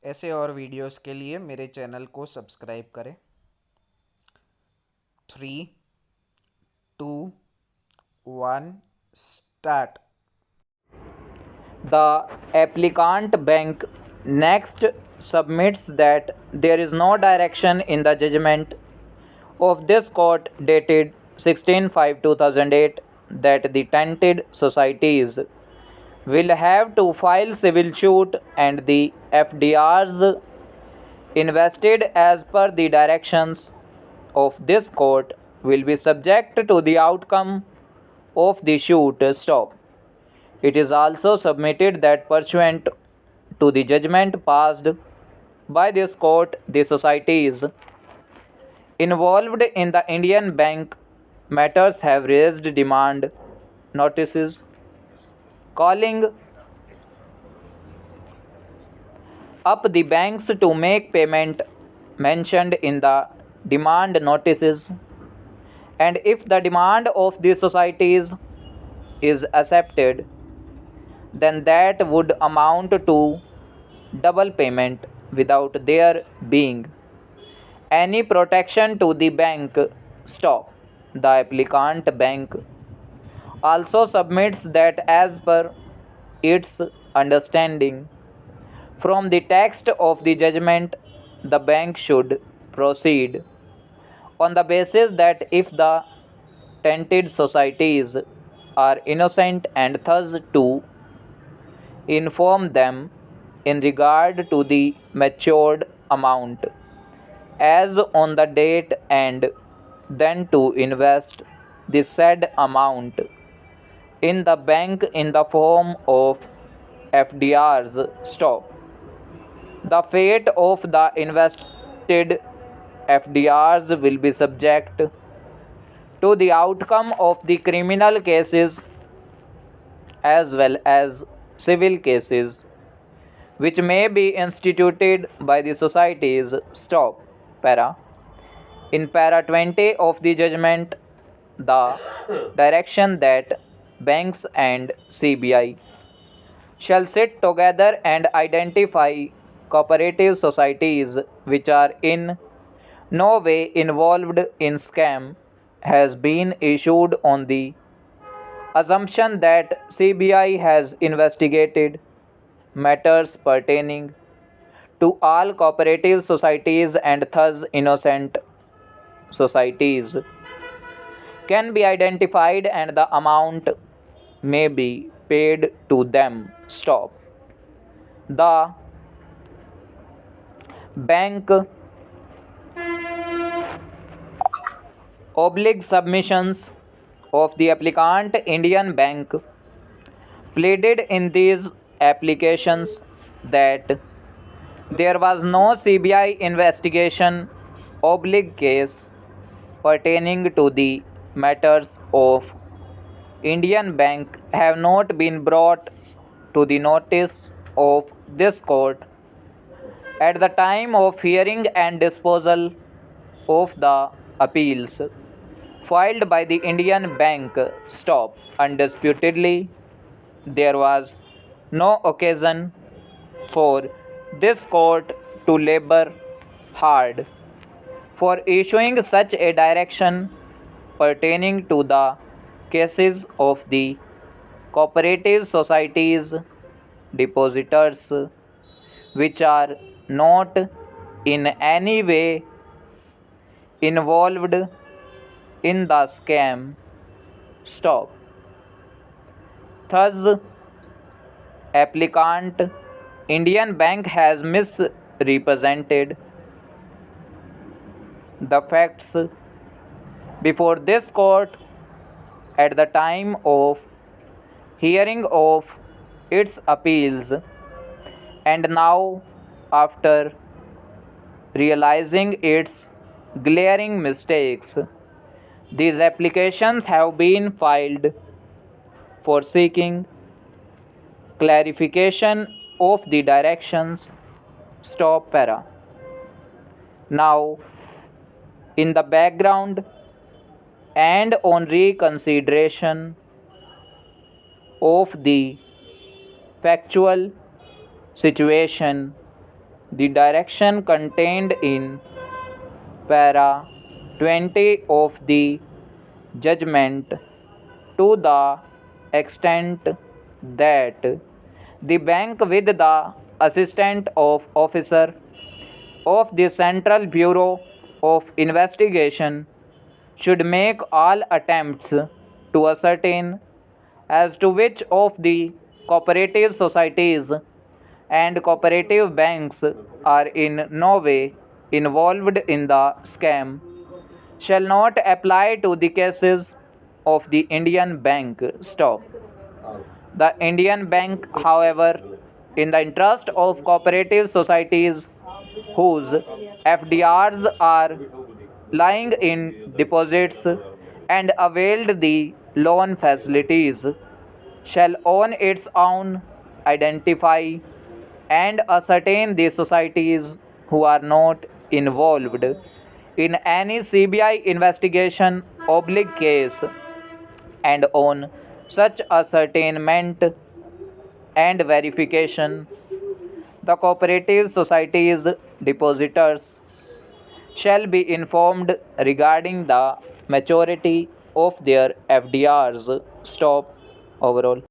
ऐसे और वीडियोस के लिए मेरे चैनल को सब्सक्राइब करें। 3, 2, 1, start. The applicant bank next submits that there is no direction in the judgment of this court dated 16/5/2008 that the tenanted societies will have to file civil suit and the FDRs invested as per the directions of this court will be subject to the outcome of the suit. Stop. It is also submitted that pursuant to the judgment passed by this court, the societies involved in the Indian Bank matters have raised demand notices calling up the banks to make payment mentioned in the demand notices, and if the demand of the societies is accepted, then that would amount to double payment without there being any protection to the bank. Stop. The applicant bank also submits that as per its understanding from the text of the judgment, the bank should proceed on the basis that if the tenanted societies are innocent and thus to inform them in regard to the matured amount as on the date and then to invest the said amount in the bank in the form of FDRs. Stop. The fate of the invested FDRs will be subject to the outcome of the criminal cases as well as civil cases which may be instituted by the societies. Stop. Para. In para 20 of the judgment, the direction that banks and CBI shall sit together and identify cooperative societies which are in no way involved in scam has been issued on the assumption that CBI has investigated matters pertaining to all cooperative societies and thus innocent societies can be identified and the amount may be paid to them. Stop. The bank oblique submissions of the applicant Indian Bank pleaded in these applications that there was no CBI investigation oblique case pertaining to the matters of Indian Bank have not been brought to the notice of this court at the time of hearing and disposal of the appeals filed by the Indian Bank. Stop. Undisputedly, there was no occasion for this court to labor hard for issuing such a direction pertaining to the cases of the cooperative societies depositors which are not in any way involved in the scam. Stop. Thus, applicant Indian Bank has misrepresented the facts before this court at the time of hearing of its appeals, and now after realizing its glaring mistakes, these applications have been filed for seeking clarification of the directions. Stop. Para. Now, in the background and on reconsideration of the factual situation, the direction contained in para 20 of the judgment to the extent that the bank, with the assistance of officer of the Central Bureau of Investigation, should make all attempts to ascertain as to which of the cooperative societies and cooperative banks are in no way involved in the scam, shall not apply to the cases of the Indian bank stock. The Indian bank, however, in the interest of cooperative societies whose FDRs are lying in deposits and availed the loan facilities, shall on its own identify and ascertain the societies who are not involved in any CBI investigation oblique case, and on such ascertainment and verification, the cooperative society's depositors shall be informed regarding the maturity of their FDRs. Stop overall.